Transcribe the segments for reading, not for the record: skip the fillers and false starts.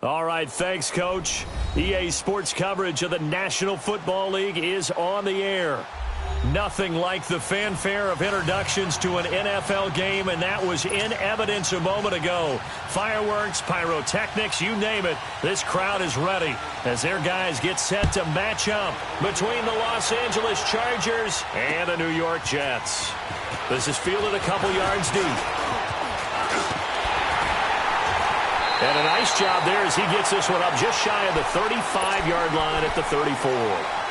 All right, thanks, Coach. EA Sports coverage of the National Football League is on the air. Nothing like the fanfare of introductions to an NFL game, and that was in evidence a moment ago. Fireworks, pyrotechnics, you name it. This crowd is ready as their guys get set to match up between the Los Angeles Chargers and the New York Jets. This is fielded a couple yards deep. And a nice job there as he gets this one up just shy of the 35-yard line at the 34.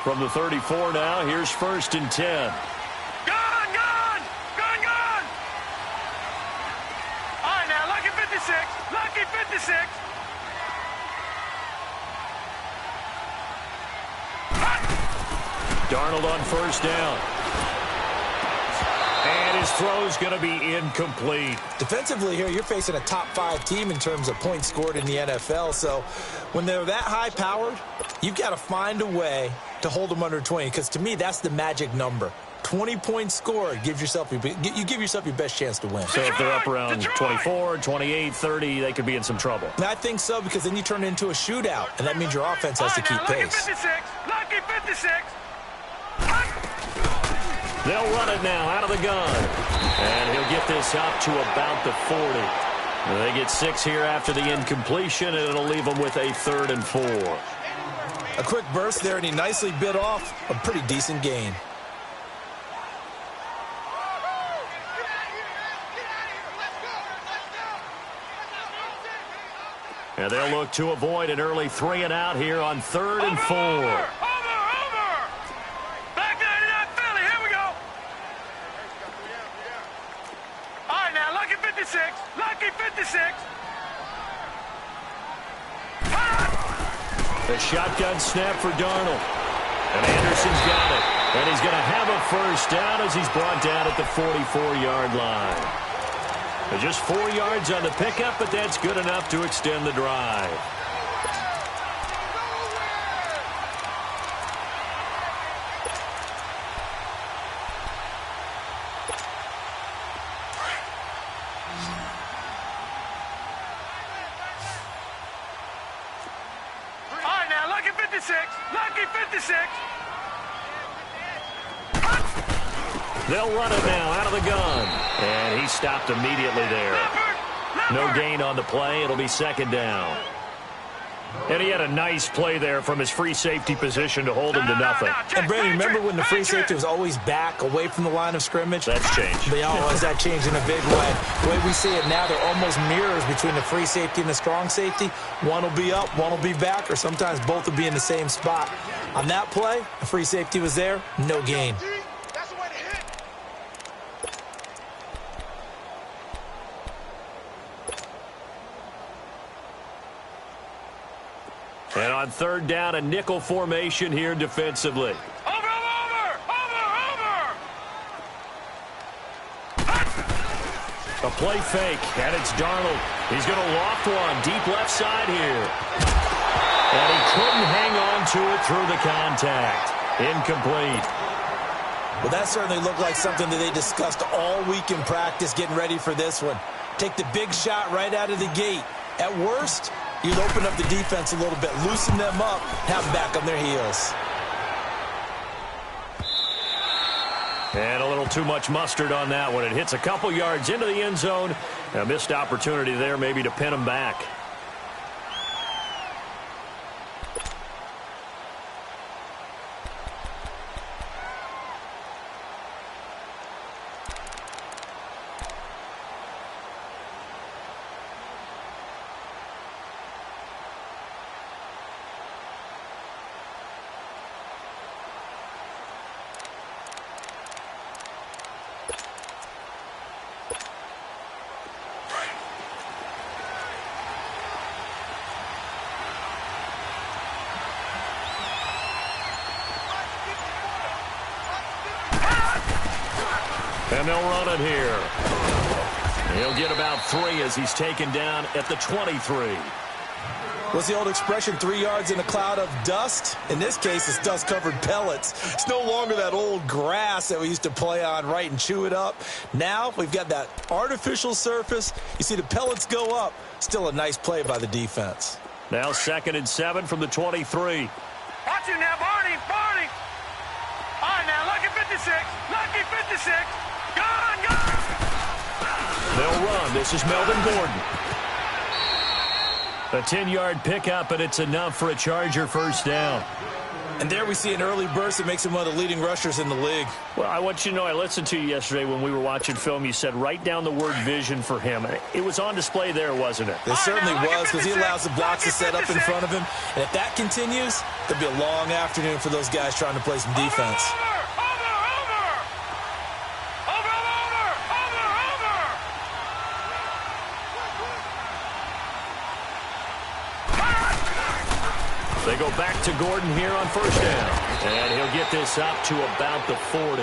From the 34 now, here's 1st and 10. Gone! All right, now, lucky 56. Darnold on 1st down. And his throw's going to be incomplete. Defensively here, you're facing a top-5 team in terms of points scored in the NFL. So when they're that high-powered, you've got to find a way to hold them under 20, because to me, that's the magic number. 20 points scored, you give yourself your best chance to win. So if they're up around 24, 28, 30, they could be in some trouble. And I think so, because then you turn it into a shootout, and that means your offense has to keep pace. Lucky 56. They'll run it now out of the gun. And he'll get this up to about the 40. They get 6 here after the incompletion, and it'll leave them with a 3rd and 4. A quick burst there, and he nicely bit off a pretty decent gain. And they'll look to avoid an early 3 and out here on 3rd and 4. Over! Back 99 Philly, here we go. All right, now, lucky 56. The shotgun snap for Darnold. And Anderson's got it. And he's going to have a 1st down as he's brought down at the 44-yard line. Just 4 yards on the pickup, but that's good enough to extend the drive. All right, now, lucky 56. They'll run it now out of the gun. And he stopped immediately there. No gain on the play. It'll be 2nd down. And he had a nice play there from his free safety position to hold him to nothing. And, Brandon, remember when the free safety was always back away from the line of scrimmage? That's changed. They always that changed in a big way. The way we see it now, they're almost mirrors between the free safety and the strong safety. One will be up, one will be back, or sometimes both will be in the same spot. On that play, the free safety was there, no gain. And on 3rd down, a nickel formation here defensively. Over! A play fake, and it's Darnold. He's going to loft one deep left side here. And he couldn't hang on to it through the contact. Incomplete. Well, that certainly looked like something that they discussed all week in practice getting ready for this one. Take the big shot right out of the gate. At worst, you'd open up the defense a little bit, loosen them up, have them back on their heels. And a little too much mustard on that one. It hits a couple yards into the end zone. A missed opportunity there maybe to pin him back. And they'll run it here. He'll get about 3 as he's taken down at the 23. What's the old expression, 3 yards in a cloud of dust? In this case, it's dust-covered pellets. It's no longer that old grass that we used to play on, right, and chew it up. Now we've got that artificial surface. You see the pellets go up. Still a nice play by the defense. Now 2nd and 7 from the 23. Watch you now, Barney, Barney. All right, now, lucky 56, lucky 56. Gone, gone. They'll run. This is Melvin Gordon. A 10-yard pickup, and it's enough for a Charger first down. And there we see an early burst that makes him one of the leading rushers in the league. Well, I want you to know, I listened to you yesterday when we were watching film. You said write down the word vision for him. It was on display there, wasn't it? It certainly was, because he allows the blocks to set up in front of him. And if that continues, there'll be a long afternoon for those guys trying to play some defense. They go back to Gordon here on first down. And he'll get this up to about the 40.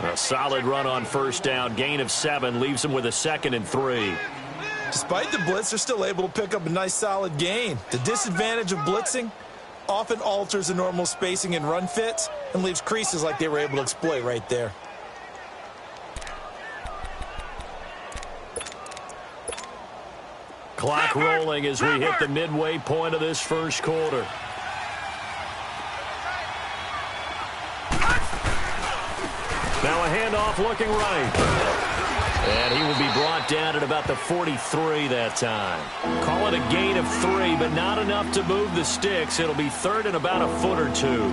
A solid run on first down. Gain of 7 leaves him with a 2nd and 3. Despite the blitz, they're still able to pick up a nice solid gain. The disadvantage of blitzing often alters the normal spacing and run fits and leaves creases like they were able to exploit right there. Clock rolling as we hit the midway point of this first quarter. Now a handoff looking right. And he will be brought down at about the 43 that time. Call it a gain of 3, but not enough to move the sticks. It'll be 3rd and about a foot or 2.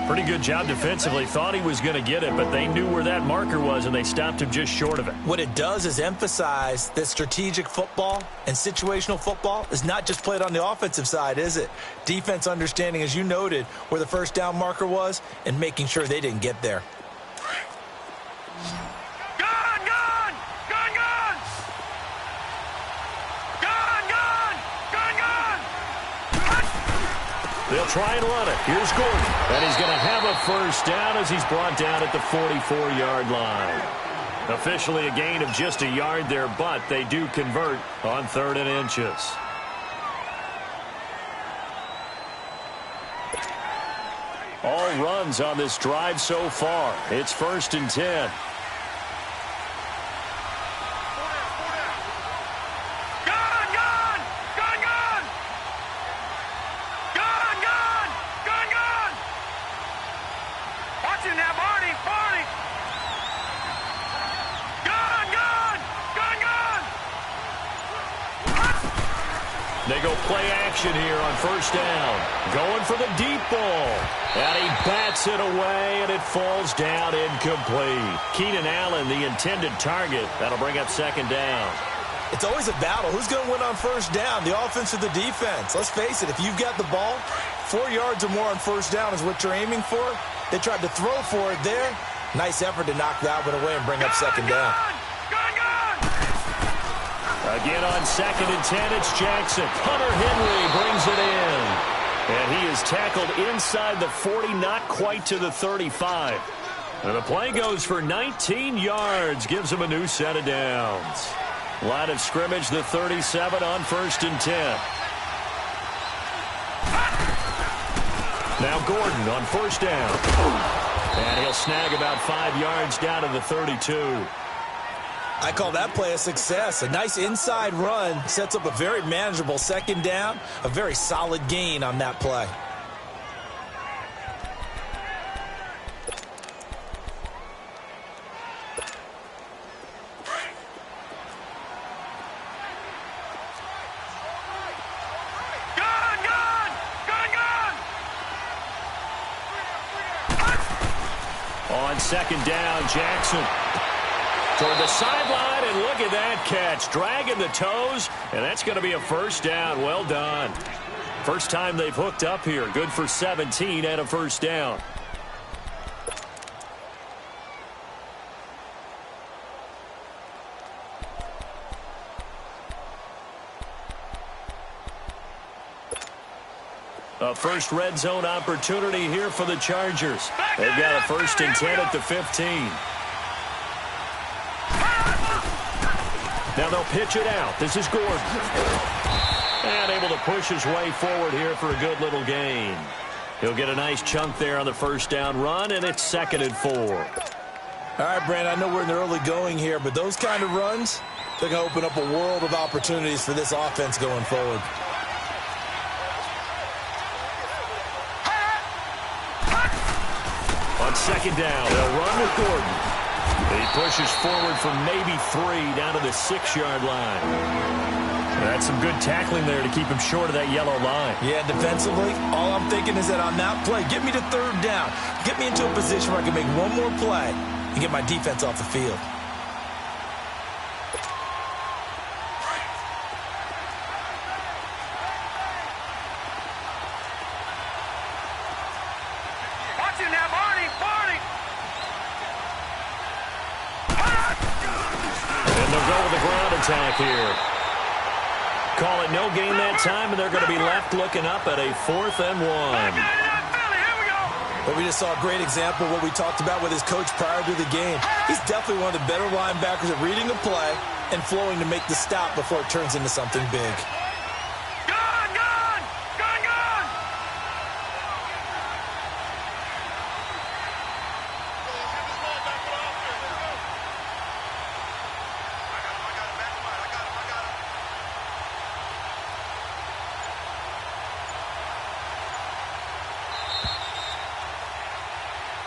Pretty good job defensively. Thought he was going to get it, but they knew where that marker was, and they stopped him just short of it. What it does is emphasize that strategic football and situational football is not just played on the offensive side, is it? Defense understanding, as you noted, where the first down marker was and making sure they didn't get there. They'll try and run it. Here's Gordon. And he's going to have a first down as he's brought down at the 44-yard line. Officially a gain of just a yard there, but they do convert on 3rd and inches. All runs on this drive so far. It's 1st and 10. They go play action here on first down. Going for the deep ball. And he bats it away, and it falls down incomplete. Keenan Allen, the intended target. That'll bring up 2nd down. It's always a battle. Who's going to win on first down, the offense or the defense? Let's face it, if you've got the ball, 4 yards or more on first down is what you're aiming for. They tried to throw for it there. Nice effort to knock that one away and bring up 2nd down. Again on 2nd and 10, it's Jackson. Hunter Henry brings it in. And he is tackled inside the 40, not quite to the 35. And the play goes for 19 yards, gives him a new set of downs. Line of scrimmage, the 37 on 1st and 10. Now Gordon on first down. And he'll snag about 5 yards down to the 32. I call that play a success. A nice inside run sets up a very manageable 2nd down. A very solid gain on that play. On 2nd down, Jackson toward the sideline, and look at that catch. Dragging the toes, and that's going to be a first down. Well done. First time they've hooked up here. Good for 17 and a first down. A first red zone opportunity here for the Chargers. They've got a 1st and 10 at the 15. Now they'll pitch it out. This is Gordon. And able to push his way forward here for a good little gain. He'll get a nice chunk there on the first down run, and it's 2nd and 4. All right, Brandon, I know we're in the early going here, but those kind of runs, they're going to open up a world of opportunities for this offense going forward. On 2nd down, they'll run with Gordon. He pushes forward for maybe 3 down to the 6-yard line. That's some good tackling there to keep him short of that yellow line. Yeah, defensively, all I'm thinking is that on that play, get me to 3rd down. Get me into a position where I can make one more play and get my defense off the field. Watch him now, Barney! And they'll go with the ground attack here. Call it no gain that time, and they're going to be left looking up at a 4th and 1. But we just saw a great example of what we talked about with his coach prior to the game. He's definitely one of the better linebackers at reading the play and flowing to make the stop before it turns into something big.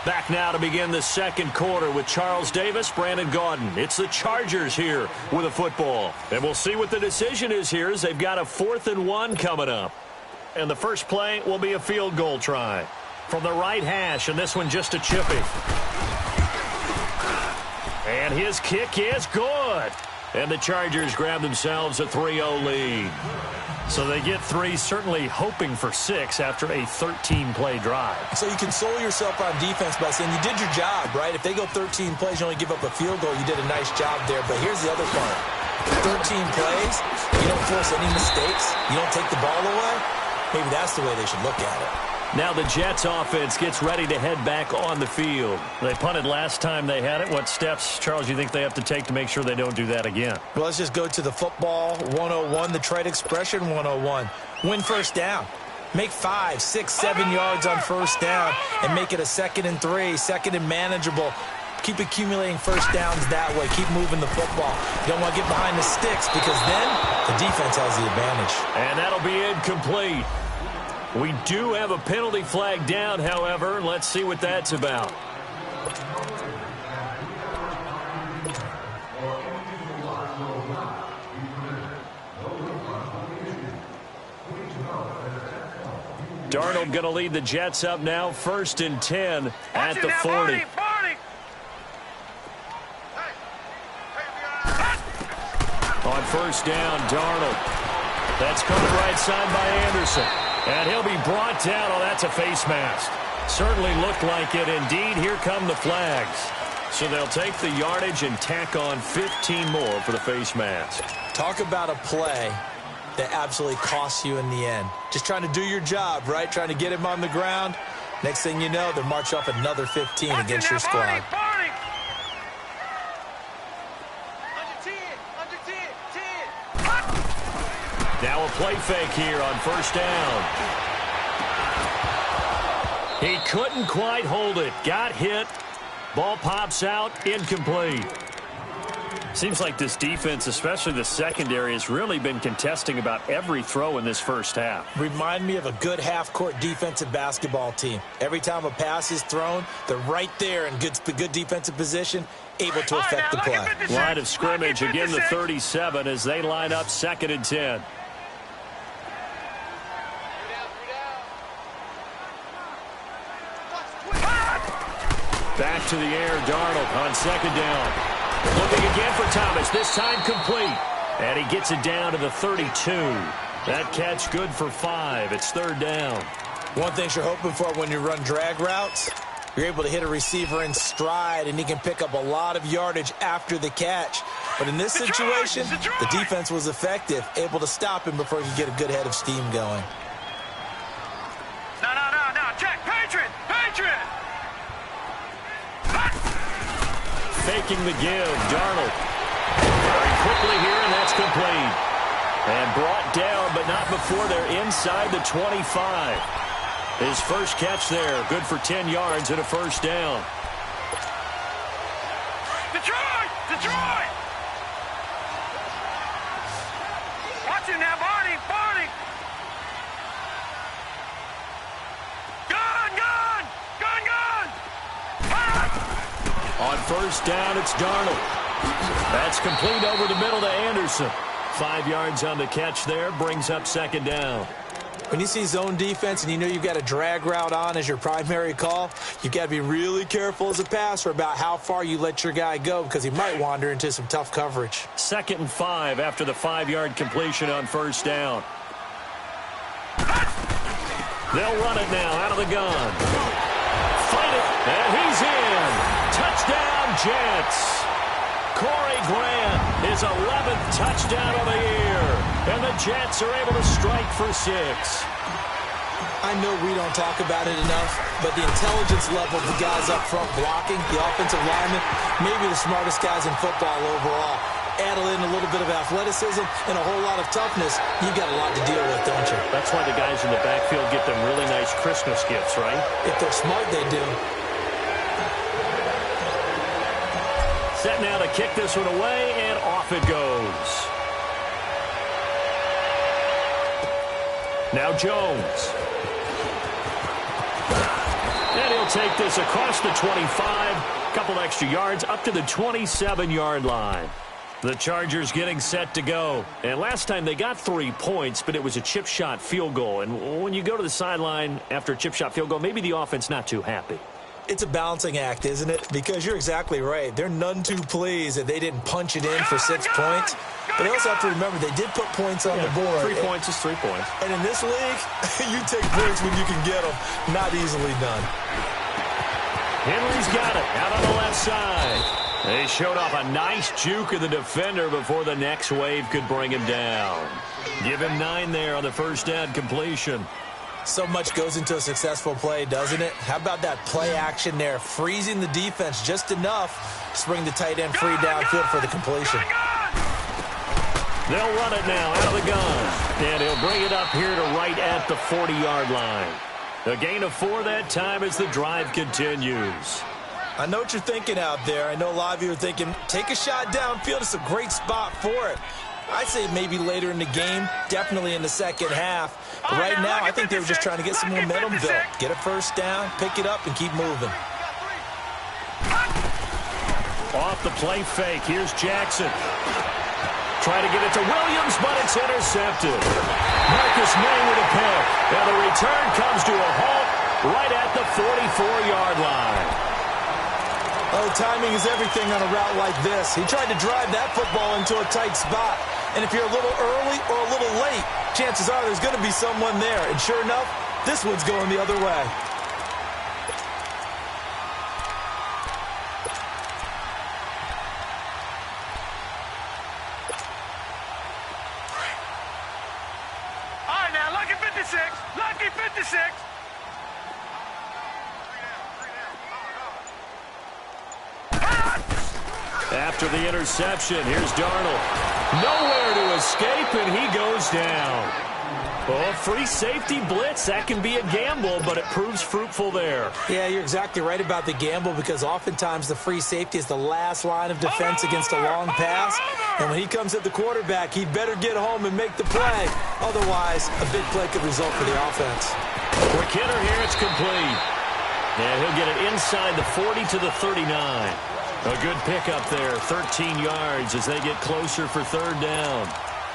Back now to begin the 2nd quarter with Charles Davis, Brandon Gaudin. It's the Chargers here with a football. And we'll see what the decision is here as they've got a 4th and 1 coming up. And the first play will be a field goal try from the right hash, and this one just a chippy. And his kick is good. And the Chargers grab themselves a 3-0 lead. So they get 3, certainly hoping for 6 after a 13-play drive. So you console yourself on defense by saying you did your job, right? If they go 13 plays, you only give up a field goal, you did a nice job there. But here's the other part. 13 plays, you don't force any mistakes, you don't take the ball away. Maybe that's the way they should look at it. Now the Jets offense gets ready to head back on the field. They punted last time they had it. What steps, Charles, you think they have to take to make sure they don't do that again? Well, let's just go to the football 101, the trade expression 101. Win first down. Make 5, 6, 7 yards on first down and make it a 2nd and 3, 2nd and manageable. Keep accumulating first downs that way. Keep moving the football. You don't want to get behind the sticks because then the defense has the advantage. And that'll be incomplete. We do have a penalty flag down, however. Let's see what that's about. Darnold going to lead the Jets up now, 1st and 10 at the 40. On first down, Darnold. That's coming right side by Anderson. And he'll be brought down. Oh, that's a face mask. Certainly looked like it. Indeed, here come the flags. So they'll take the yardage and tack on 15 more for the face mask. Talk about a play that absolutely costs you in the end. Just trying to do your job, right? Trying to get him on the ground. Next thing you know, they'll march off another 15 against your squad. Now a play fake here on first down. He couldn't quite hold it. Got hit. Ball pops out. Incomplete. Seems like this defense, especially the secondary, has really been contesting about every throw in this first half. Remind me of a good half-court defensive basketball team. Every time a pass is thrown, they're right there in good defensive position, able to affect the play. Line of scrimmage, again the 37 as they line up 2nd and 10. Back to the air, Darnold on 2nd down. Looking again for Thomas, this time complete. And he gets it down to the 32. That catch good for 5. It's 3rd down. One thing you're hoping for when you run drag routes, you're able to hit a receiver in stride, and he can pick up a lot of yardage after the catch. But in this situation, the defense was effective, able to stop him before he could get a good head of steam going. No, check, Patriot! Faking the give, Darnold. Very quickly here, and that's complete. And brought down, but not before they're inside the 25. His first catch there, good for 10 yards and a first down. Detroit! Detroit! Watch him now, Barney! Barney! Gun! Gun! Gun! Gun! Ah! On first down, it's Darnold. That's complete over the middle to Anderson. 5 yards on the catch there, brings up second down. When you see zone defense and you know you've got a drag route on as your primary call, you've got to be really careful as a passer about how far you let your guy go because he might wander into some tough coverage. 2nd and 5 after the 5-yard completion on first down. They'll run it now out of the gun. Fight it, and he's in. Touchdown, Jets. Corey Grant, his 11th touchdown of the year. And the Jets are able to strike for 6. I know we don't talk about it enough, but the intelligence level of the guys up front blocking, the offensive linemen, maybe the smartest guys in football overall. Add in a little bit of athleticism and a whole lot of toughness, you got a lot to deal with, don't you? That's why the guys in the backfield get them really nice Christmas gifts, right? If they're smart, they do. Set now to kick this one away, and off it goes. Now Jones. And he'll take this across the 25. Couple extra yards up to the 27-yard line. The Chargers getting set to go. And last time they got 3 points, but it was a chip shot field goal. And when you go to the sideline after a chip shot field goal, maybe the offense not too happy. It's a balancing act, isn't it? Because you're exactly right. They're none too pleased that they didn't punch it in for 6 points. But they also have to remember they did put points on the board. 3 points is 3 points. And in this league, you take points when you can get them. Not easily done. Henry's got it out on the left side. They showed off a nice juke of the defender before the next wave could bring him down. Give him 9 there on the first down completion. So much goes into a successful play, doesn't it? How about that play action there? Freezing the defense just enough to bring the tight end free downfield for the completion. They'll run it now out of the gun. And he'll bring it up here to right at the 40-yard line. A gain of 4 that time as the drive continues. I know what you're thinking out there. I know a lot of you are thinking, take a shot downfield. It's a great spot for it. I'd say maybe later in the game, definitely in the second half. But right now, I think they were just trying to get some momentum built. Get a first down, pick it up, and keep moving. Off the play fake. Here's Jackson. Trying to get it to Williams, but it's intercepted. Marcus May with a pick. And the return comes to a halt right at the 44-yard line. Oh, timing is everything on a route like this. He tried to drive that football into a tight spot. And if you're a little early or a little late, chances are there's going to be someone there. And sure enough, this one's going the other way. All right, now, lucky 56. Lucky 56. After the interception, here's Darnold. Nowhere to escape, and he goes down. Well, free safety blitz, that can be a gamble, but it proves fruitful there. Yeah, you're exactly right about the gamble because oftentimes the free safety is the last line of defense against a long pass. And when he comes at the quarterback, he'd better get home and make the play. Otherwise, a big play could result for the offense. Quick hitter here, it's complete. And he'll get it inside the 40 to the 39. A good pickup there, 13 yards as they get closer for third down.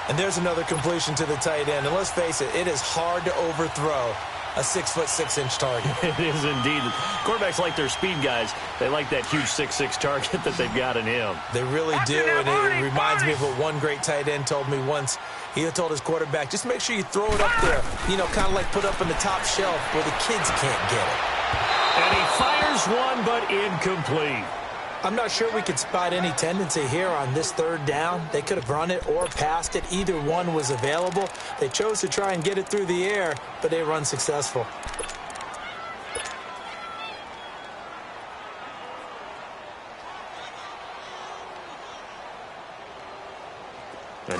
And there's another completion to the tight end. And let's face it, it is hard to overthrow a 6'6" target. It is indeed. Quarterbacks like their speed guys. They like that huge 6'6" target that they've got in him. They really do, and it reminds me of what one great tight end told me once. He told his quarterback, just make sure you throw it up there, you know, kind of like put up on the top shelf where the kids can't get it. And he fires one, but incomplete. I'm not sure we could spot any tendency here on this third down. They could have run it or passed it. Either one was available. They chose to try and get it through the air, but they were unsuccessful.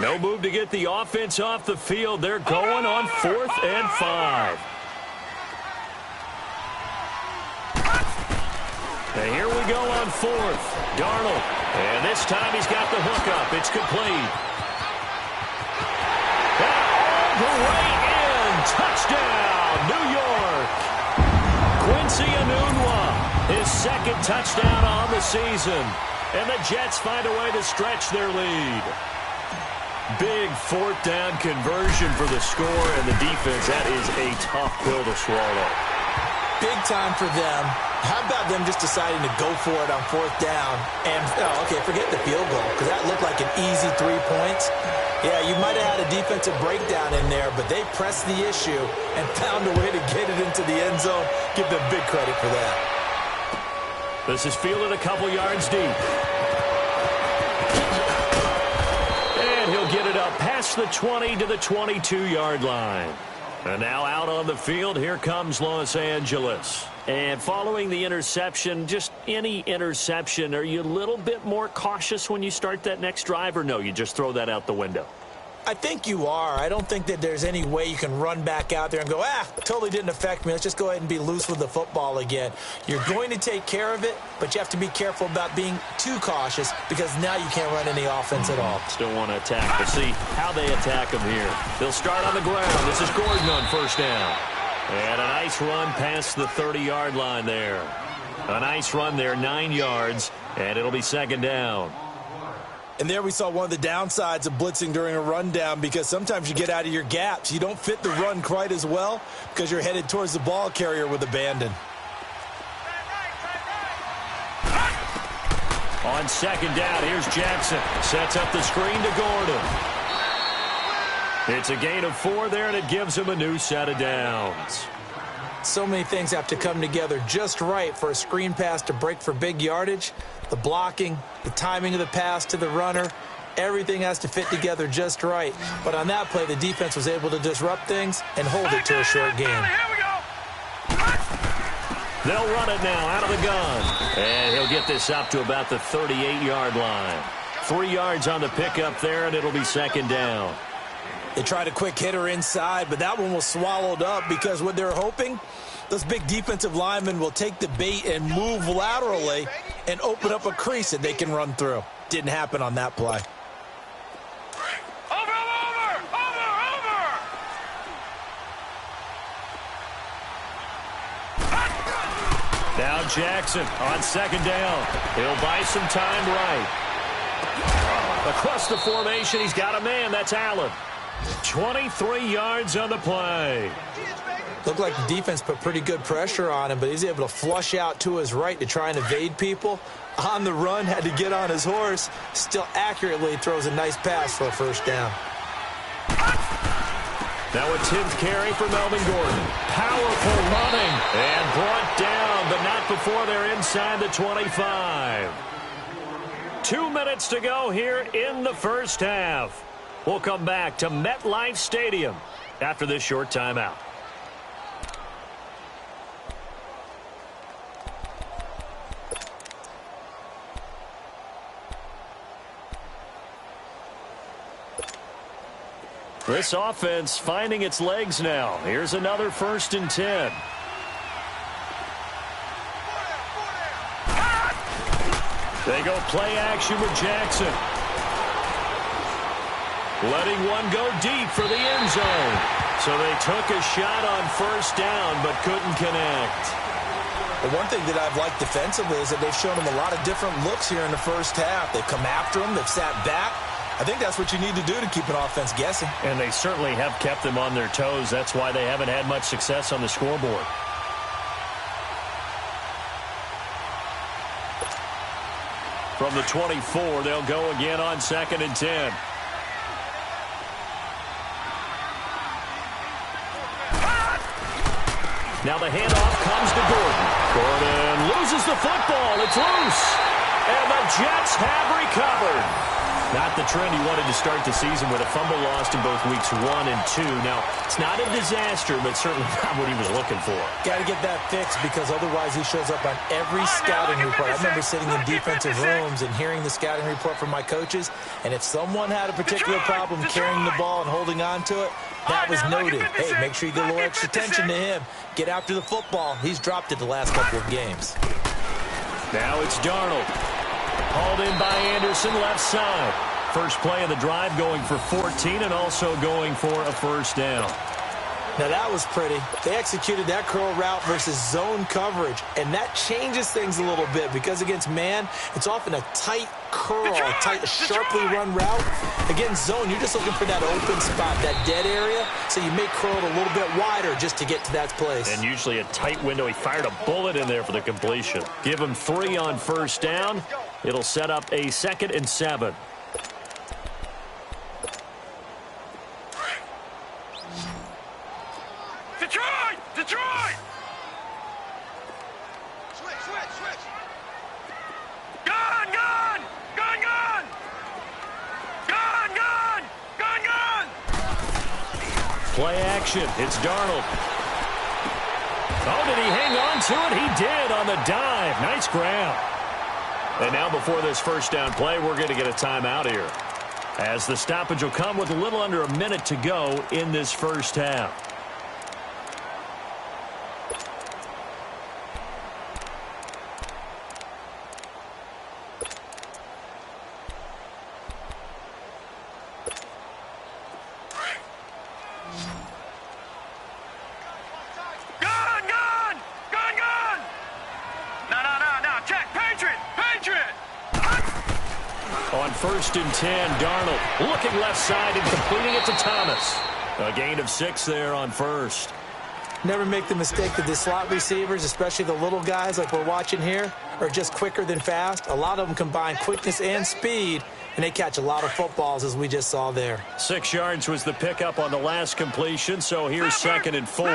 No move to get the offense off the field. They're going on 4th and 5. And here we go on 4th. Darnold. And this time he's got the hook up. It's complete. And all the way in. Touchdown, New York. Quincy Enunwa, his 2nd touchdown on the season. And the Jets find a way to stretch their lead. Big 4th down conversion for the score, and the defense, that is a tough pill to swallow. Big time for them. How about them just deciding to go for it on 4th down? And, okay, forget the field goal, because that looked like an easy 3 points. Yeah, you might have had a defensive breakdown in there, but they pressed the issue and found a way to get it into the end zone. Give them big credit for that. This is fielded a couple yards deep. And he'll get it up past the 20 to the 22-yard line. And now out on the field, here comes Los Angeles. And following the interception, just any interception, are you a little bit more cautious when you start that next drive, or no, you just throw that out the window? I think you are. I don't think that there's any way you can run back out there and go, totally didn't affect me. Let's just go ahead and be loose with the football again. You're going to take care of it, but you have to be careful about being too cautious because now you can't run any offense at all. Still want to attack, but see how they attack them here. They'll start on the ground. This is Gordon on 1st down. And a nice run past the 30-yard line there. A nice run there, 9 yards, and it'll be 2nd down. And there we saw one of the downsides of blitzing during a rundown, because sometimes you get out of your gaps. You don't fit the run quite as well because you're headed towards the ball carrier with abandon. On 2nd down, here's Jackson. Sets up the screen to Gordon. It's a gain of 4 there, and it gives him a new set of downs. So many things have to come together just right for a screen pass to break for big yardage. The blocking, the timing of the pass to the runner, everything has to fit together just right. But on that play, the defense was able to disrupt things and hold it to a short game. They'll run it now out of the gun. And he'll get this up to about the 38-yard line. 3 yards on the pickup there, and it'll be 2nd down. They tried a quick hitter inside, but that one was swallowed up because what they're hoping, those big defensive linemen will take the bait and move laterally and open up a crease that they can run through. Didn't happen on that play. Over! Now Jackson on 2nd down. He'll buy some time right. Across the formation, he's got a man. That's Allen. 23 yards on the play. Looked like the defense put pretty good pressure on him, but he's able to flush out to his right to try and evade people. On the run, had to get on his horse. Still accurately throws a nice pass for a 1st down. Now a 10th carry for Melvin Gordon. Powerful running. And brought down, but not before they're inside the 25. 2 minutes to go here in the 1st half. We'll come back to MetLife Stadium after this short timeout. This offense finding its legs now. Here's another 1st and 10. They go play action with Jackson. Letting one go deep for the end zone. So they took a shot on 1st down, but couldn't connect. The one thing that I've liked defensively is that they've shown them a lot of different looks here in the 1st half. They've come after them. They've sat back. I think that's what you need to do to keep an offense guessing. And they certainly have kept them on their toes. That's why they haven't had much success on the scoreboard. From the 24, they'll go again on 2nd and 10. Now the handoff comes to Gordon. Gordon loses the football. It's loose. And the Jets have recovered. Not the trend he wanted to start the season with a fumble lost in both weeks 1 and 2. Now, it's not a disaster, but certainly not what he was looking for. Got to get that fixed because otherwise he shows up on every scouting report. I remember sitting in defensive rooms and hearing the scouting report from my coaches, and if someone had a particular problem carrying the ball and holding on to it, that was noted. Hey, make sure you get a little extra attention to him. Get after the football. He's dropped it the last couple of games. Now it's Darnold. Hauled in by Anderson, left side. First play of the drive going for 14 and also going for a first down. Now, that was pretty. They executed that curl route versus zone coverage, and that changes things a little bit because against man, it's often a tight curl, a tight, sharply run route. Against zone, you're just looking for that open spot, that dead area, so you may curl it a little bit wider just to get to that place. And usually a tight window. He fired a bullet in there for the completion. Give him 3 on first down. It'll set up a 2nd and 7. Detroit! Switch! Gun! Play action. It's Darnold. Oh, did he hang on to it? He did on the dive. Nice grab. And now before this first down play, we're going to get a timeout here, as the stoppage will come with a little under a minute to go in this first half. On 1st and 10, Darnold looking left side and completing it to Thomas. A gain of 6 there on first. Never make the mistake that the slot receivers, especially the little guys like we're watching here, are just quicker than fast. A lot of them combine quickness and speed, and they catch a lot of footballs, as we just saw there. 6 yards was the pickup on the last completion, so here's 2nd and 4.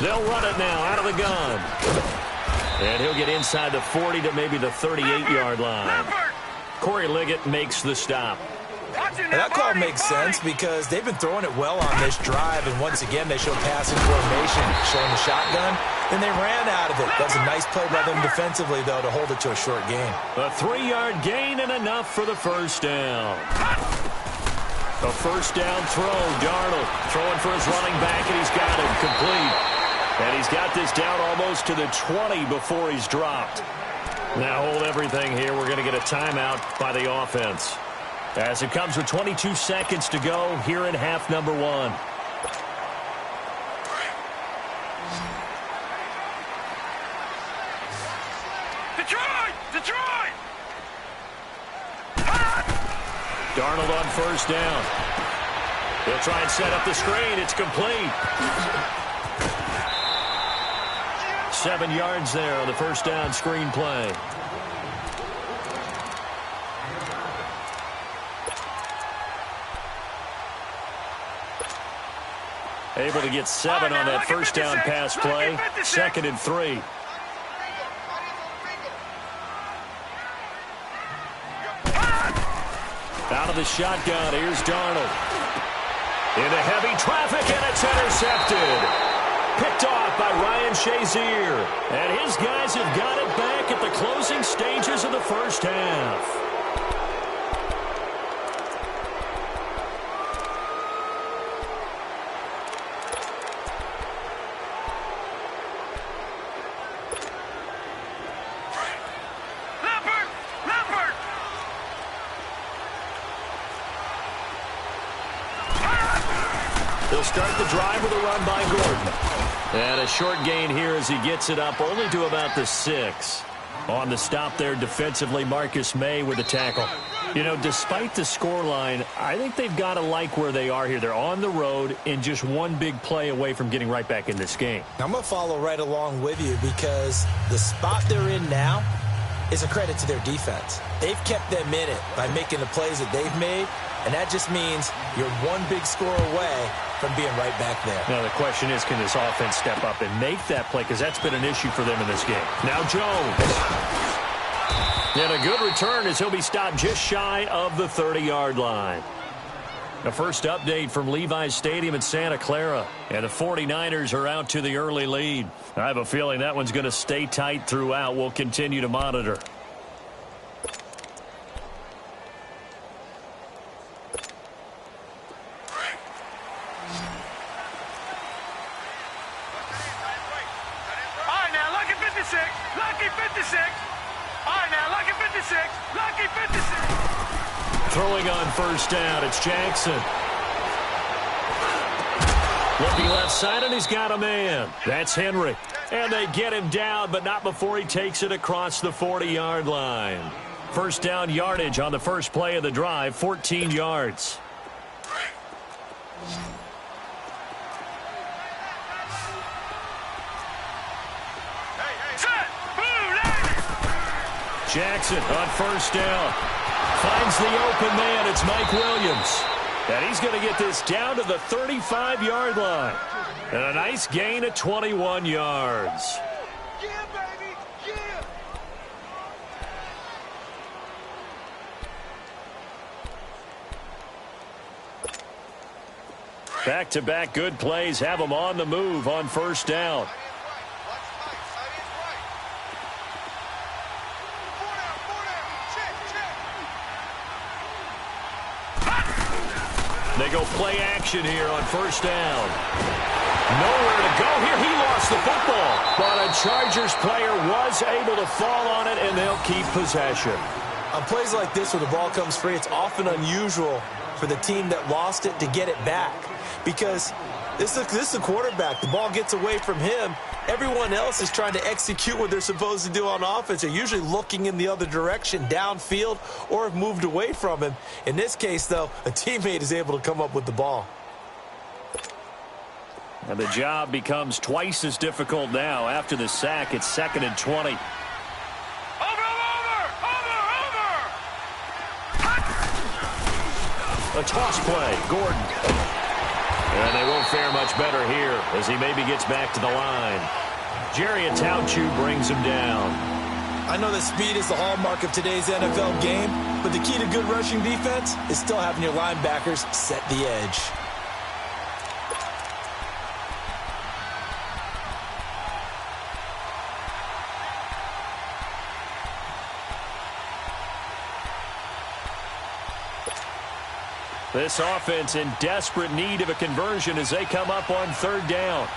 They'll run it now out of the gun. And he'll get inside the 40 to maybe the 38-yard line. Corey Liggett makes the stop. And that call makes sense because they've been throwing it well on this drive, and once again they show passing formation, showing the shotgun. Then they ran out of it. That's a nice play by them defensively, though, to hold it to a short gain. A 3-yard gain and enough for the first down. A first down throw. Darnold throwing for his running back, and he's got it complete. And he's got this down almost to the 20 before he's dropped. Now hold everything here. We're going to get a timeout by the offense, as it comes with 22 seconds to go here in half number 1. Detroit! Darnold on first down. He'll try and set up the screen. It's complete. 7 yards there on the first down screen play. Able to get 7 on that first down pass play. 2nd and 3. Out of the shotgun, here's Darnold. Into heavy traffic, and it's intercepted. Picked off by Ryan Shazier. And his guys have got it back at the closing stages of the first half. Leopard! They'll start the drive with a run by Gordon. And a short gain here as he gets it up only to about the 6. On the stop there defensively, Marcus May with the tackle. You know, despite the scoreline, I think they've got to like where they are here. They're on the road and just one big play away from getting right back in this game. I'm going to follow right along with you because the spot they're in now is a credit to their defense. They've kept them in it by making the plays that they've made, and that just means you're one big score away from being right back there. Now the question is, can this offense step up and make that play? Because that's been an issue for them in this game. Now Jones. And a good return as he'll be stopped just shy of the 30-yard line. The first update from Levi's Stadium in Santa Clara. And the 49ers are out to the early lead. I have a feeling that one's going to stay tight throughout. We'll continue to monitor. Lucky 56. All right, now, lucky 56. Lucky 56. Throwing on first down, it's Jackson. Looking left side, and he's got a man. That's Henry. And they get him down, but not before he takes it across the 40-yard line. First down yardage on the first play of the drive, 14 yards. Jackson on first down. Finds the open man. It's Mike Williams. And he's going to get this down to the 35-yard line. And a nice gain of 21 yards. Yeah, baby. Yeah. Back-to-back good plays have them on the move on first down. They go play action here on first down. Nowhere to go here. He lost the football. But a Chargers player was able to fall on it, and they'll keep possession. On plays like this where the ball comes free, it's often unusual for the team that lost it to get it back. Because this is the quarterback. The ball gets away from him. Everyone else is trying to execute what they're supposed to do on offense. They're usually looking in the other direction, downfield, or have moved away from him. In this case, though, a teammate is able to come up with the ball. And the job becomes twice as difficult now. After the sack, it's 2nd and 20. Over. A toss play, Gordon. And they won't fare much better here as he maybe gets back to the line. Jerry Atauchu brings him down. I know that speed is the hallmark of today's NFL game, but the key to good rushing defense is still having your linebackers set the edge. This offense in desperate need of a conversion as they come up on third down.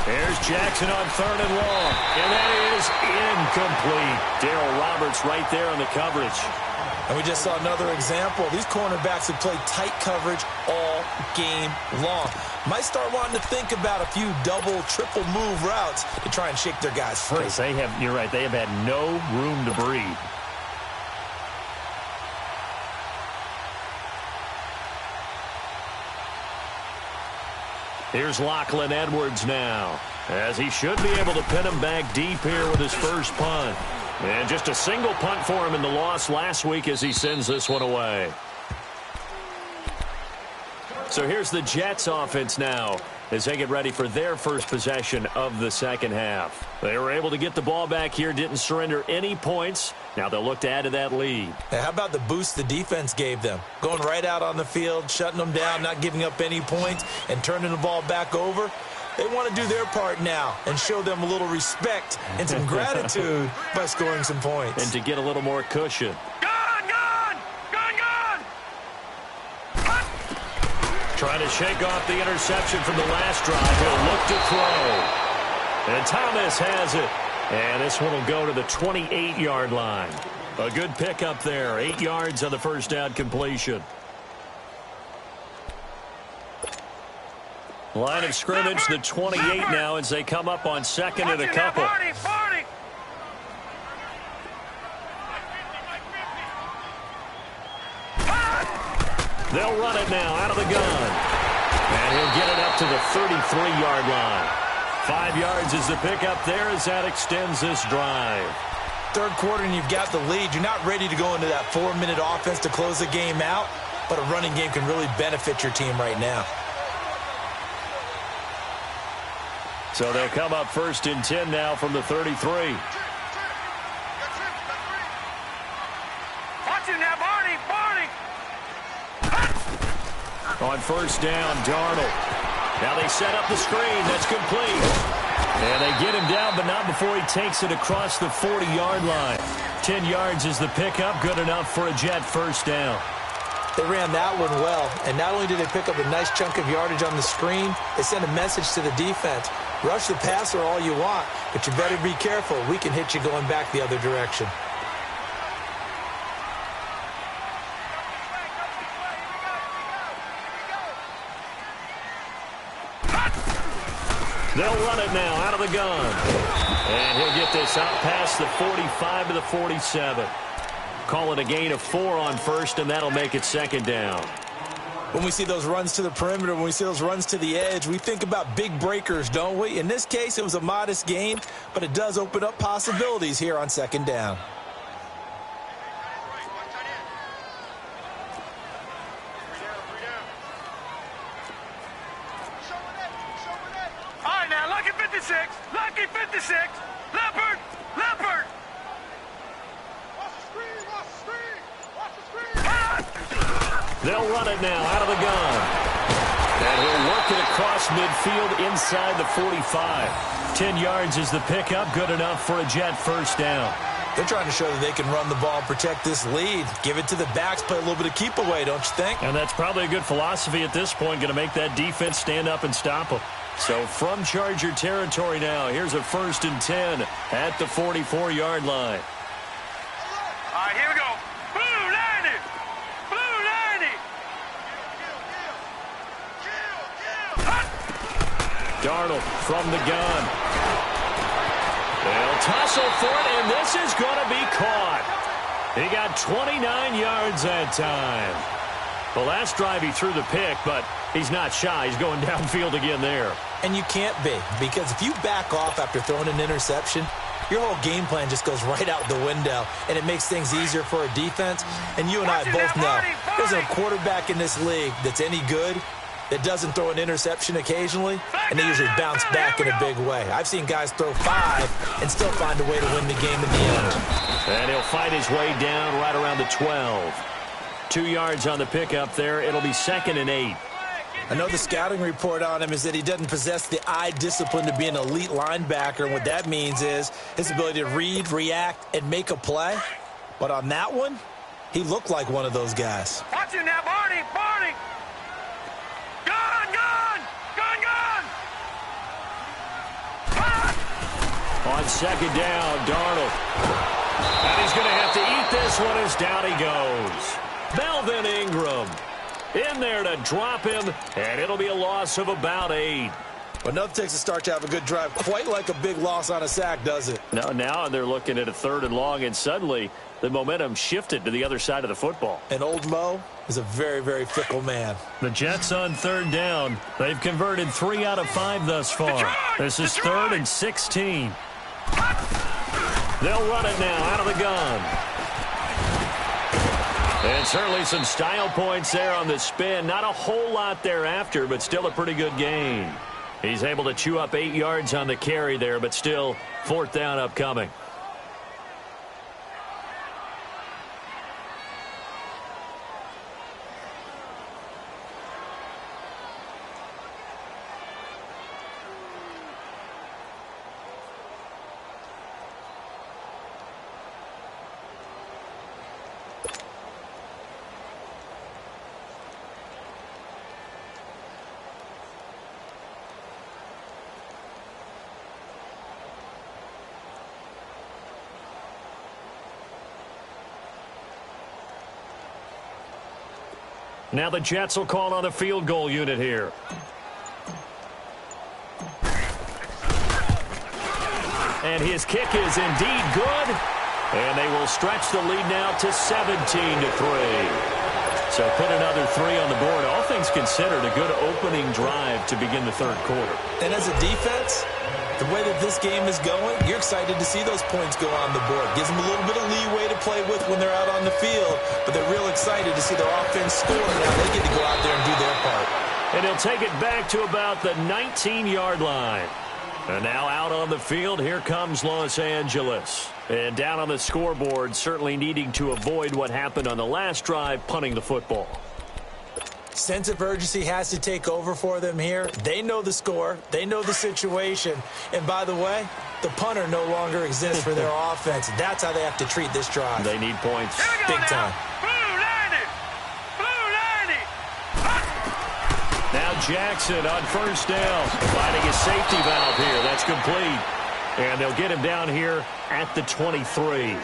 There's Jackson on 3rd and long. And that is incomplete. Darryl Roberts right there on the coverage. And we just saw another example. These cornerbacks have played tight coverage all game long. Might start wanting to think about a few double, triple move routes to try and shake their guys free. You're right, they have had no room to breathe. Here's Lachlan Edwards now, as he should be able to pin him back deep here with his first punt. And just a single punt for him in the loss last week as he sends this one away. So here's the Jets offense now as they get ready for their first possession of the second half. They were able to get the ball back here, didn't surrender any points. Now they'll look to add to that lead. Hey, how about the boost the defense gave them? Going right out on the field, shutting them down, not giving up any points, and turning the ball back over. They want to do their part now and show them a little respect and some gratitude by scoring some points. And to get a little more cushion. Trying to shake off the interception from the last drive. He'll look to throw. And Thomas has it. And this one will go to the 28-yard line. A good pickup there. 8 yards on the first down completion. Line of scrimmage, the 28 now as they come up on second and a couple. They'll run it now out of the gun. And he'll get it up to the 33-yard line. 5 yards is the pickup there as that extends this drive. Third quarter and you've got the lead. You're not ready to go into that 4-minute offense to close the game out, but a running game can really benefit your team right now. So they'll come up 1st and 10 now from the 33. Watch him now, Barney. On 1st down, Darnold. Now they set up the screen. That's complete. And they get him down, but not before he takes it across the 40-yard line. 10 yards is the pickup. Good enough for a Jet 1st down. They ran that one well, and not only did they pick up a nice chunk of yardage on the screen, they sent a message to the defense. Rush the passer all you want, but you better be careful. We can hit you going back the other direction. They'll run it now out of the gun. And he'll get this out past the 45 to the 47. Call it a gain of 4 on 1st, and that'll make it 2nd down. When we see those runs to the perimeter, when we see those runs to the edge, we think about big breakers, don't we? In this case, it was a modest gain, but it does open up possibilities here on 2nd down. All right, now, lucky 56. Lucky 56. Leopard. They'll run it now out of the gun. And he'll work it across midfield inside the 45. 10 yards is the pickup. Good enough for a Jet 1st down. They're trying to show that they can run the ball, protect this lead. Give it to the backs, play a little bit of keep away, don't you think? And that's probably a good philosophy at this point, going to make that defense stand up and stop them. So from Charger territory now, here's a 1st and 10 at the 44-yard line. All right, here we go. Blue 90. Blue 90. Darnold from the gun. They'll tussle for it, and this is going to be caught. He got 29 yards that time. The last drive he threw the pick, but he's not shy. He's going downfield again there. And you can't be, because if you back off after throwing an interception, your whole game plan just goes right out the window, and it makes things easier for a defense. And you and I both know there's a quarterback in this league that's any good that doesn't throw an interception occasionally, and they usually bounce back in a big way. I've seen guys throw 5 and still find a way to win the game in the end. And he'll fight his way down right around the 12. 2 yards on the pickup there. It'll be 2nd and 8. I know the scouting report on him is that he doesn't possess the eye discipline to be an elite linebacker, and what that means is his ability to read, react, and make a play. But on that one, he looked like one of those guys. Watch him now, Barney. On 2nd down, Darnold. And he's going to have to eat this one as down he goes. Melvin Ingram in there to drop him, and it'll be a loss of about 8. But nothing takes a start to have a good drive quite like a big loss on a sack, does it? No, now they're looking at a 3rd and long, and suddenly the momentum shifted to the other side of the football. And old Mo is a very, very fickle man. The Jets on 3rd down. They've converted 3 out of 5 thus far. This is 3rd and 16. They'll run it now out of the gun. And certainly some style points there on the spin. Not a whole lot thereafter, but still a pretty good gain. He's able to chew up 8 yards on the carry there, but still 4th down upcoming. Now the Jets will call on the field goal unit here. And his kick is indeed good. And they will stretch the lead now to 17-3. So put another 3 on the board. All things considered, a good opening drive to begin the 3rd quarter. And as a defense, the way that this game is going, you're excited to see those points go on the board. Gives them a little bit of leeway to play with when they're out on the field, but they're real excited to see their offense score. Now they get to go out there and do their part. And he'll take it back to about the 19-yard line. And now out on the field, here comes Los Angeles. And down on the scoreboard, certainly needing to avoid what happened on the last drive, punting the football. Sense of urgency has to take over for them here. They know the score. They know the situation. And by the way, the punter no longer exists for their offense. That's how they have to treat this drive. They need points. Big time. Now Jackson on first down, finding a safety valve here. That's complete. And they'll get him down here at the 23.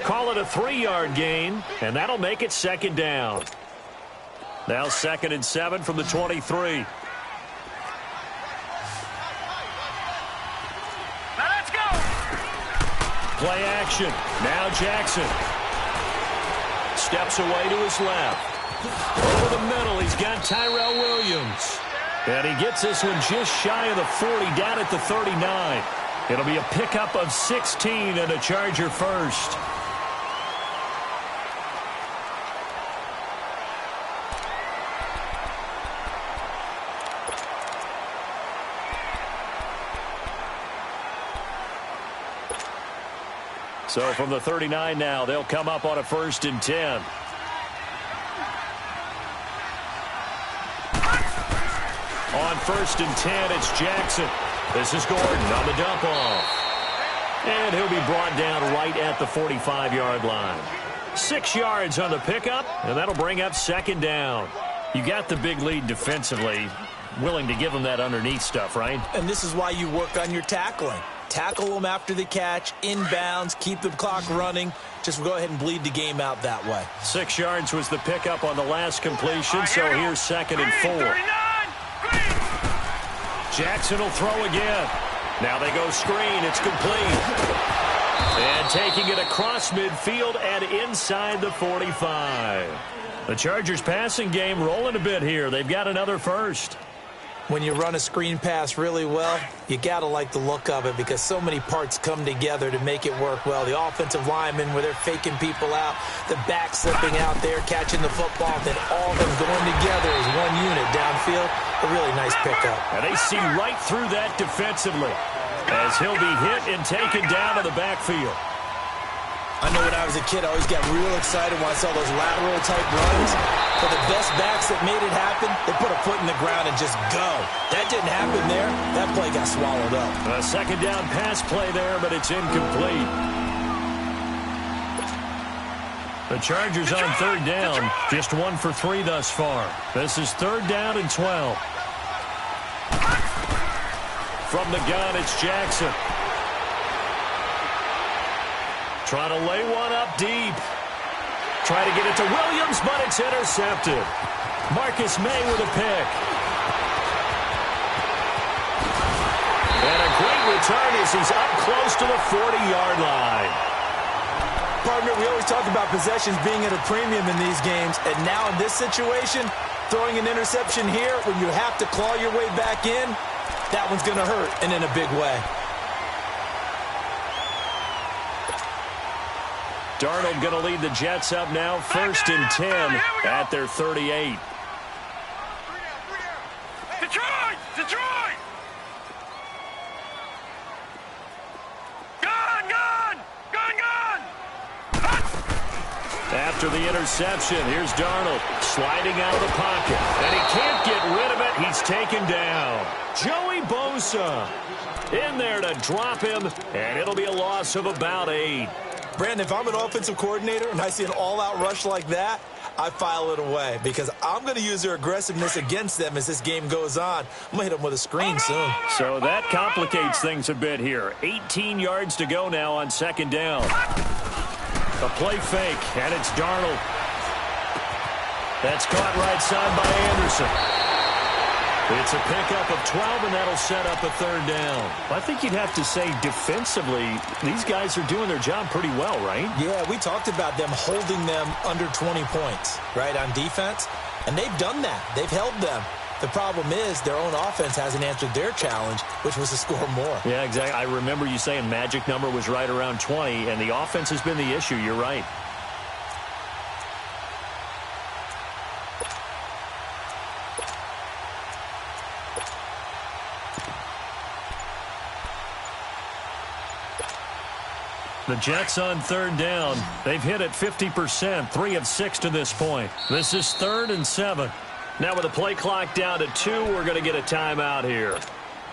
Call it a 3-yard gain, and that'll make it second down. Now 2nd and 7 from the 23. Now let's go. Play action. Now Jackson. Steps away to his left. Over the middle, he's got Tyrell Williams. And he gets this one just shy of the 40, down at the 39. It'll be a pickup of 16 and a Charger first. So from the 39 now, they'll come up on a 1st and 10. On 1st and 10, it's Jackson. This is Gordon on the dump off. And he'll be brought down right at the 45-yard line. 6 yards on the pickup, and that'll bring up 2nd down. You got the big lead defensively. Willing to give them that underneath stuff, right? And this is why you work on your tackling. Tackle them after the catch, inbounds, keep the clock running. Just go ahead and bleed the game out that way. 6 yards was the pickup on the last completion, so here's 2nd and 4. Jackson will throw again. Now they go screen. It's complete. And taking it across midfield and inside the 45. The Chargers passing game rolling a bit here. They've got another first. When you run a screen pass really well, you got to like the look of it because so many parts come together to make it work well. The offensive linemen where they're faking people out, the back slipping out there, catching the football, then all of them going together as one unit downfield. A really nice pickup. And they see right through that defensively as he'll be hit and taken down to the backfield. I know when I was a kid, I always got real excited when I saw those lateral-type runs. For the best backs that made it happen, they put a foot in the ground and just go. That didn't happen there. That play got swallowed up. A 2nd down pass play there, but it's incomplete. The Chargers on 3rd down, just 1 for 3 thus far. This is 3rd down and 12. From the gun, it's Jackson. Trying to lay one up deep. Try to get it to Williams, but it's intercepted. Marcus May with a pick. And a great return as he's up close to the 40-yard line. Partner, we always talk about possessions being at a premium in these games, and now in this situation, throwing an interception here when you have to claw your way back in, that one's going to hurt, and in a big way. Darnold going to lead the Jets up now, 1st and 10 at their 38. Detroit! Detroit! Gun! Gun! Gun! Gun! After the interception, here's Darnold sliding out of the pocket. And he can't get rid of it. He's taken down. Joey Bosa in there to drop him, and it'll be a loss of about 8. Brandon, if I'm an offensive coordinator and I see an all-out rush like that, I file it away because I'm going to use their aggressiveness against them as this game goes on. I'm going to hit them with a screen soon. So that complicates things a bit here. 18 yards to go now on 2nd down. A play fake, and it's Darnold. That's caught right side by Anderson. It's a pickup of 12, and that'll set up a 3rd down. I think you'd have to say defensively, these guys are doing their job pretty well, right? Yeah, we talked about them holding them under 20 points, right, on defense. And they've done that. They've held them. The problem is their own offense hasn't answered their challenge, which was to score more. Yeah, exactly. I remember you saying magic number was right around 20, and the offense has been the issue. You're right. The Jets on third down. They've hit it 50%, 3 of 6 to this point. This is 3rd and 7. Now with the play clock down to 2, we're going to get a timeout here.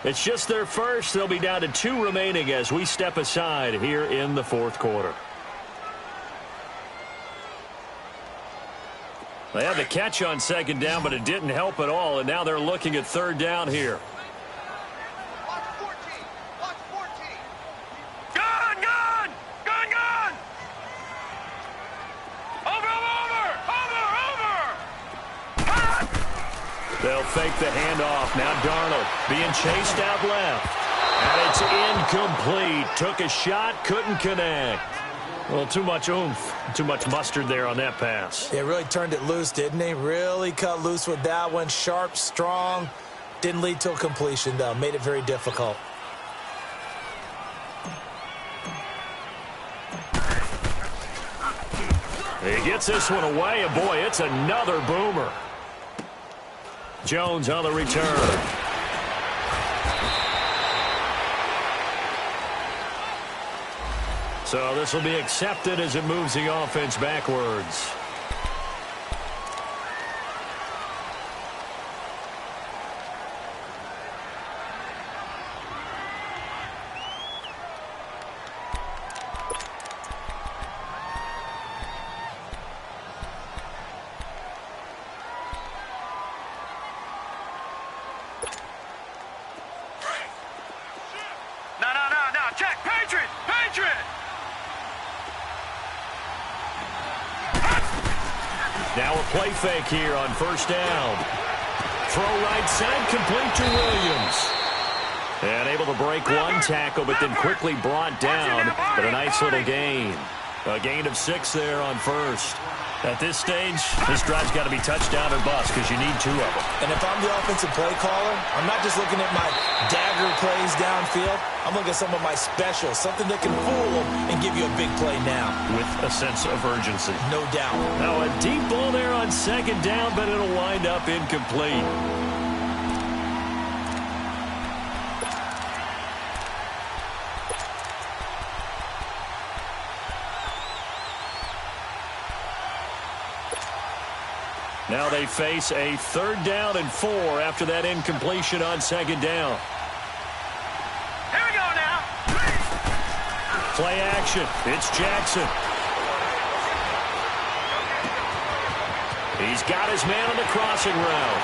It's just their first. They'll be down to 2 remaining as we step aside here in the 4th quarter. They had the catch on 2nd down, but it didn't help at all, and now they're looking at 3rd down here. Watch 14. Watch 14. Gun, gun! Gun, gun! Over! They'll fake the handoff. Now Darnold being chased out left. And it's incomplete. Took a shot, couldn't connect. Well, too much oomph, too much mustard there on that pass. Yeah, really turned it loose, didn't he? Really cut loose with that one. Sharp, strong. Didn't lead to a completion, though. Made it very difficult. He gets this one away, and boy, it's another boomer. Jones on the return. So this will be accepted as it moves the offense backwards. No. Check. Patriot. Now a play fake here on 1st down. Throw right side, complete to Williams. And able to break one tackle, but then quickly brought down. But a nice little gain. A gain of 6 there on 1st. At this stage, this drive's got to be touchdown or bust because you need 2 of them. And if I'm the offensive play caller, I'm not just looking at my dagger plays downfield. I'm looking at some of my specials, something that can fool them and give you a big play now. With a sense of urgency. No doubt. Now a deep ball there on 2nd down, but it'll wind up incomplete. Now they face a 3rd down and 4 after that incompletion on 2nd down. Here we go now. Play action. It's Jackson. He's got his man on the crossing route.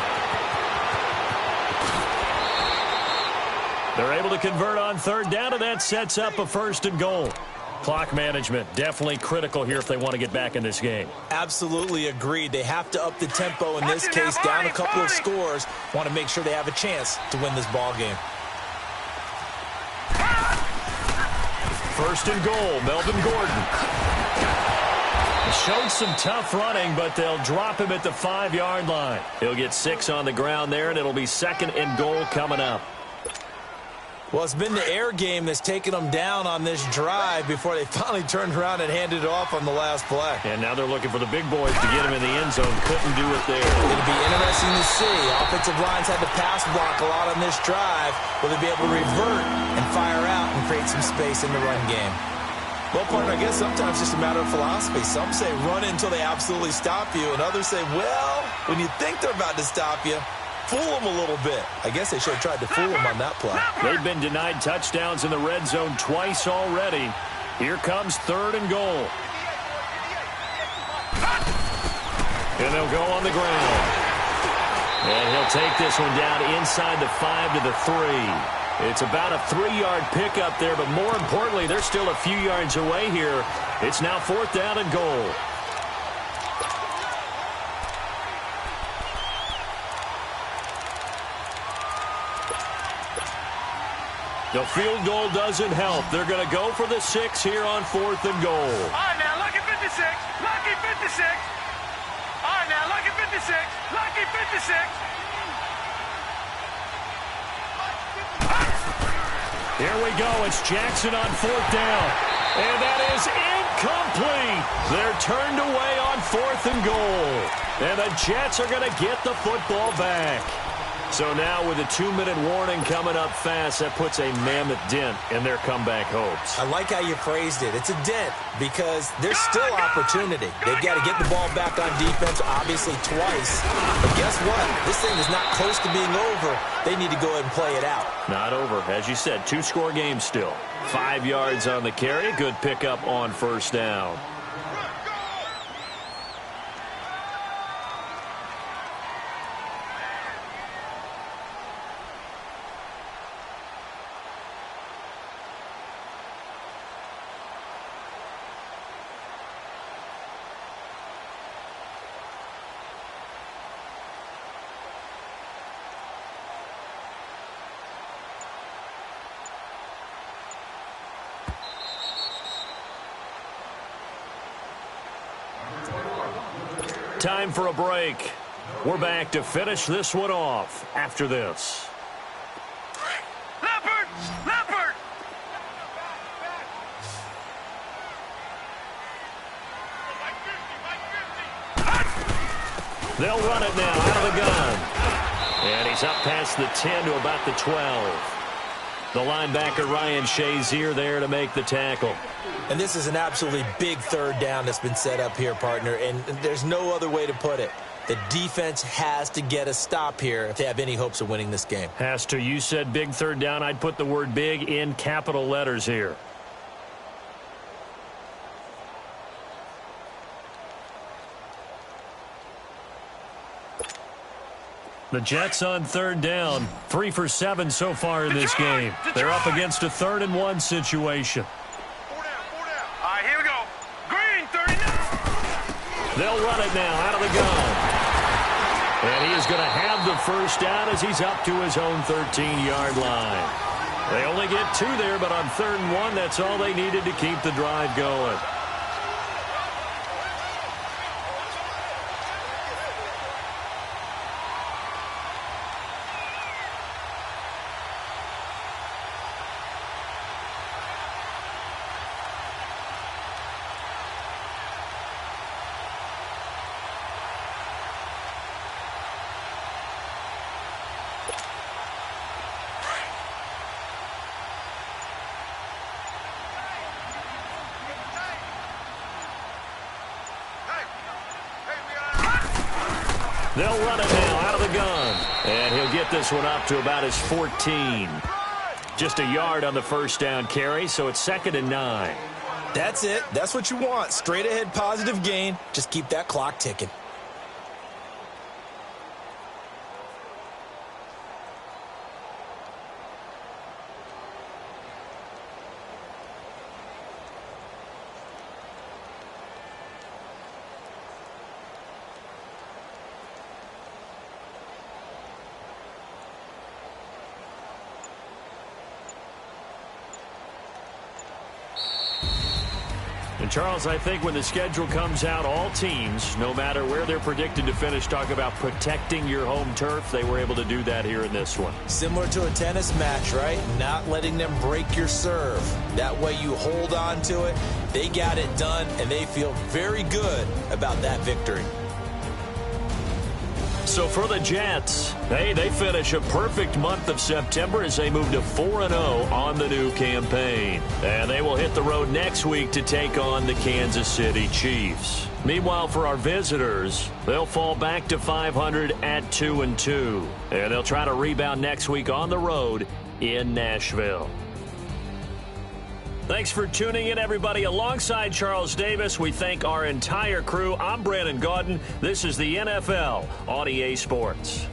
They're able to convert on 3rd down, and that sets up a 1st and goal. Clock management, definitely critical here if they want to get back in this game. Absolutely agreed. They have to up the tempo in this case, down a couple of scores. Want to make sure they have a chance to win this ball game. 1st and goal, Melvin Gordon. Showed some tough running, but they'll drop him at the 5-yard line. He'll get 6 on the ground there, and it'll be 2nd and goal coming up. Well, it's been the air game that's taken them down on this drive before they finally turned around and handed it off on the last play. And now they're looking for the big boys to get him in the end zone. Couldn't do it there. It'll be interesting to see. Offensive lines had to pass block a lot on this drive. Will they be able to revert and fire out and create some space in the run game? Well, partner, I guess sometimes it's just a matter of philosophy. Some say run until they absolutely stop you, and others say, well, when you think they're about to stop you, fool them a little bit. I guess they should have tried to fool them on that play. They've been denied touchdowns in the red zone twice already. Here comes 3rd and goal. And they'll go on the ground. And he'll take this one down inside the 5 to the 3. It's about a 3-yard pickup there, but more importantly, they're still a few yards away here. It's now 4th down and goal. The field goal doesn't help. They're going to go for the 6 here on 4th and goal. All right, now, lucky 56. Lucky 56. All right, now, lucky 56. Lucky 56. Here we go. It's Jackson on 4th down. And that is incomplete. They're turned away on 4th and goal. And the Jets are going to get the football back. So now with a 2-minute warning coming up fast, that puts a mammoth dent in their comeback hopes. I like how you phrased it. It's a dent because there's still opportunity. They've got to get the ball back on defense, obviously twice. But guess what? This thing is not close to being over. They need to go ahead and play it out. Not over. As you said, 2-score game still. 5 yards on the carry. Good pickup on first down. Time for a break. We're back to finish this one off after this. Leopard! Leopard! They'll run it now out of the gun. And he's up past the 10 to about the 12. The linebacker Ryan Shazier there to make the tackle. And this is an absolutely big third down that's been set up here, partner, and there's no other way to put it. The defense has to get a stop here if they have any hopes of winning this game. Has to. You said big third down. I'd put the word big in capital letters here. The Jets on third down. 3 for 7 so far in this game. They're up against a 3rd-and-1 situation. All right, here we go. Green, 39. They'll run it now out of the gun. And he is going to have the first down as he's up to his own 13-yard line. They only get 2 there, but on 3rd and 1, that's all they needed to keep the drive going. They'll run it now out of the gun. And he'll get this one up to about his 14. Just a yard on the first down carry, so it's 2nd and 9. That's it. That's what you want. Straight ahead positive gain. Just keep that clock ticking. And, Charles, I think when the schedule comes out, all teams, no matter where they're predicted to finish, talk about protecting your home turf. They were able to do that here in this one. Similar to a tennis match, right? Not letting them break your serve. That way you hold on to it. They got it done, and they feel very good about that victory. So for the Jets, hey, they finish a perfect month of September as they move to 4-0 on the new campaign. And they will hit the road next week to take on the Kansas City Chiefs. Meanwhile, for our visitors, they'll fall back to 500 at 2-2. And they'll try to rebound next week on the road in Nashville. Thanks for tuning in, everybody. Alongside Charles Davis, we thank our entire crew. I'm Brandon Gaudin. This is the NFL on EA Sports.